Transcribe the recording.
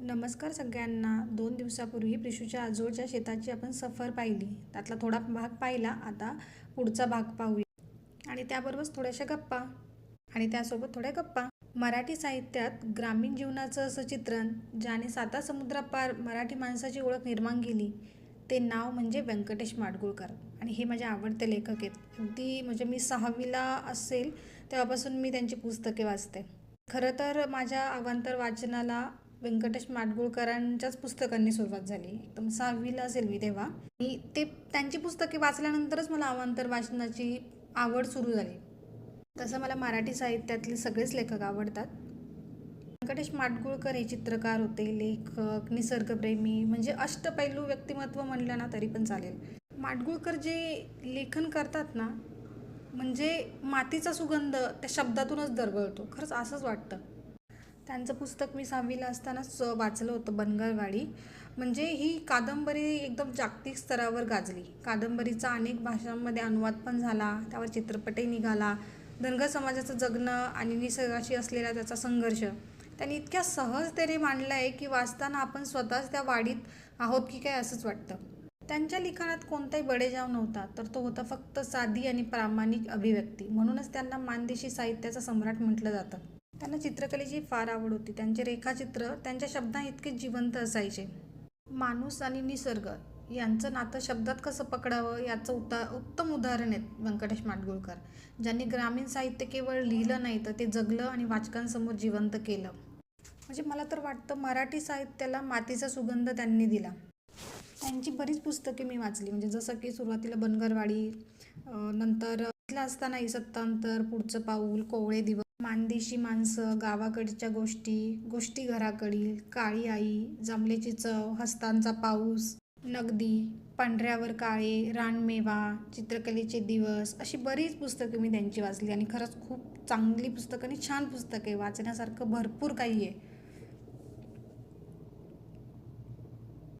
नमस्कार सगळ्यांना. 2 दिवसापूर्वी प्रिशूच्या आजोळच्या शेताची आपण सफर पाहिली. त्यातला थोडा भाग पाहिला. आता पुढचा भाग पाहूया आणि त्याबरोबरच थोड्याशा गप्पा आणि त्यासोबत थोड्या गप्पा. मराठी साहित्यात ग्रामीण जीवनाचं असं चित्रण ज्याने 7 समुद्रापार मराठी माणसाची ओळख निर्माण केली, ते नाव म्हणजे व्यंकटेश माडगूळकर. आणि हे माझे आवडते लेखक आहेत. अगदी म्हणजे मी 6वीला असेल तेव्हापासून मी त्यांची पुस्तके वाचते. खरं तर माझ्या अवांतर वाचनाला व्यंकटेश माडगूळकरांच्याच पुस्तकांनी सुरुवात झाली. एकदम 6वीला असेल मी तेव्हा. आणि त्यांची पुस्तके वाचल्यानंतरच मला अवांतर वाचनाची आवड सुरू झाली. तसं मला मराठी साहित्यातले सगळेच लेखक आवडतात. व्यंकटेश माडगूळकर हे चित्रकार होते, लेखक, निसर्गप्रेमी, म्हणजे अष्टपैलू व्यक्तिमत्व म्हणलं ना तरी पण चालेल. माडगूळकर जे लेखन करतात ना, म्हणजे मातीचा सुगंध त्या शब्दातूनच दरवळतो. खरंच असंच वाटतं. त्यांचं पुस्तक मी 6वीला असतानाच वाचलं होतं, बनगरवाडी. म्हणजे ही कादंबरी एकदम जागतिक स्तरावर गाजली. कादंबरीचा अनेक भाषांमध्ये अनुवाद पण झाला, त्यावर चित्रपटही निघाला. धनगर समाजाचं जगणं आणि निसर्गाशी असलेला त्याचा संघर्ष त्यांनी इतक्या सहजतेने मांडला आहे की वाचताना आपण स्वतःच त्या वाडीत आहोत की काय असंच वाटतं. त्यांच्या लिखाणात कोणताही बडेजाव नव्हता, तर तो होता फक्त साधी आणि प्रामाणिक अभिव्यक्ती. म्हणूनच त्यांना मानदेशी साहित्याचा सम्राट म्हटलं जातं. त्यांना चित्रकलेची फार आवड होती. त्यांचे रेखाचित्र त्यांच्या शब्दात इतके जिवंत असायचे. माणूस आणि निसर्ग यांचं नातं शब्दात कसं पकडावं याचं उत्तम उदाहरण आहेत व्यंकटेश माडगूळकर, ज्यांनी ग्रामीण साहित्य केवळ लिहिलं नाही तर ते जगलं आणि वाचकांसमोर जिवंत केलं. म्हणजे मला तर वाटतं मराठी साहित्याला मातीचा सुगंध त्यांनी दिला. त्यांची बरीच पुस्तके मी वाचली, म्हणजे जसं की सुरुवातीला बनगरवाडी, नंतर इथला असतानाही सत्तांतर, पुढचं पाऊल, कोवळे दिवस, मानदेशी माणसं, गावाकडच्या गोष्टी, गोष्टी घराकडील, काळी आई, जमलेची चव, हस्तांचा पाऊस, नगदी, पांढऱ्यावर काळे, रानमेवा, चित्रकलेचे दिवस, अशी बरीच पुस्तकं मी त्यांची वाचली. आणि खरंच खूप चांगली पुस्तकं आणि छान पुस्तके, वाचण्यासारखं भरपूर काही आहे.